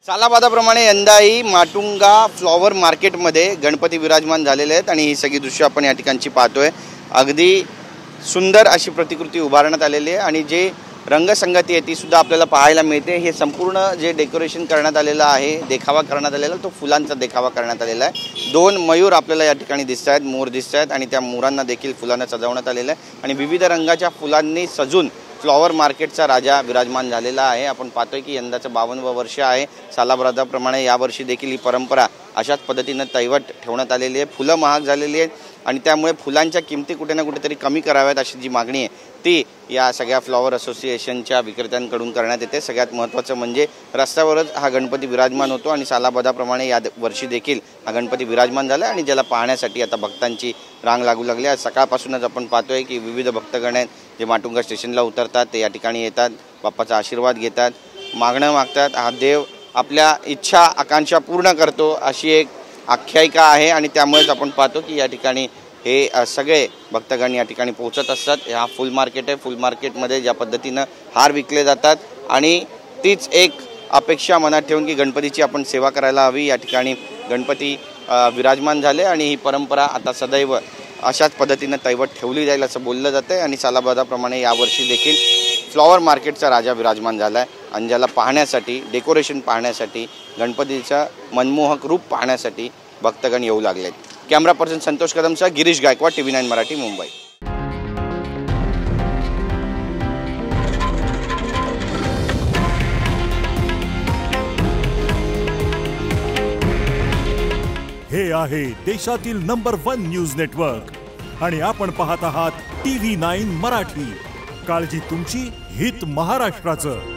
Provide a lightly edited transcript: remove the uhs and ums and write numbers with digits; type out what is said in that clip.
सालाबादाप्रमाणे यंदाही माटुंगा फ्लॉवर मार्केटमध्ये गणपती विराजमान झालेले आहेत आणि ही सगळी दृश्य आपण या ठिकाणची पाहतोय। अगदी सुंदर अशी प्रतिकृती उभारण्यात आलेली आहे आणि जे रंगसंगती आहे ती सुद्धा आपल्याला पाहायला मिळते। हे संपूर्ण जे डेकोरेशन करण्यात आलेलं आहे, देखावा करण्यात आलेला तो फुलांचा देखावा करण्यात आलेला आहे। दोन मयूर आपल्याला या ठिकाणी दिसतात, मोर दिसतात आणि त्या मोरांना देखील फुलांना सजवण्यात आलेलं आहे आणि विविध रंगाच्या फुलांनी सजून फ्लॉवर मार्केटचा राजा विराजमान झालेला आहे। आपण पाहतोय की यंदाचं 52वं वर्ष आहे। सालाबादाप्रमाणे यावर्षी देखील ही परंपरा अशाच पद्धतीने तैवट ठेवण्यात आलेली आहे। फुलं महाग झालेली आहेत आणि त्यामुळे फुलांच्या किमती कुठे ना कुठेतरी कमी कराव्यात अशी जी मागणी आहे ती या सगळ्या फ्लॉवर असोसिएशनच्या विक्रेत्यांकडून करण्यात येते। सगळ्यात महत्त्वाचं म्हणजे रस्त्यावरच हा गणपती विराजमान होतो आणि सालाबादाप्रमाणे या वर्षी देखील हा गणपती विराजमान झाला आणि ज्याला पाहण्यासाठी आता भक्तांची रांग लागू लागली आहे। सकाळपासूनच आपण पाहतोय की विविध भक्तगण आहेत जे माटुंगा स्टेशनला उतरतात, ते या ठिकाणी येतात, बाप्पाचा आशीर्वाद घेतात, मागणं मागतात। हा देव आपल्या इच्छा आकांक्षा पूर्ण करतो अशी एक आख्यायिका आहे आणि त्यामुळेच आपण पाहतो की या ठिकाणी हे सगळे भक्तगण या ठिकाणी पोहोचत असतात। हा फुल मार्केट आहे। फुल मार्केटमध्ये ज्या पद्धतीनं हार विकले जातात आणि तीच एक अपेक्षा मनात ठेवून की गणपतीची आपण सेवा करायला हवी। या ठिकाणी गणपती विराजमान झाले आणि ही परंपरा आता सदैव अशाच पद्धतीने तैवट ठेवली जाईल असं बोललं जातं आणि सालाबादाप्रमाणे यावर्षी देखील फ्लॉवर मार्केटचा राजा विराजमान झाला आहे आणि ज्याला पाहण्यासाठी, डेकोरेशन पाहण्यासाठी, गणपतीचं मनमोहक रूप पाहण्यासाठी भक्तगण येऊ लागले आहेत। कॅमेरा पर्सन संतोष कदमसह गिरीश गायकवाड, TV9 मराठी, मुंबई। हे आहे देशातील नंबर 1 न्यूज नेटवर्क आणि आपण पाहत आहात TV9 मराठी। काळजी तुमची, हित महाराष्ट्राचं।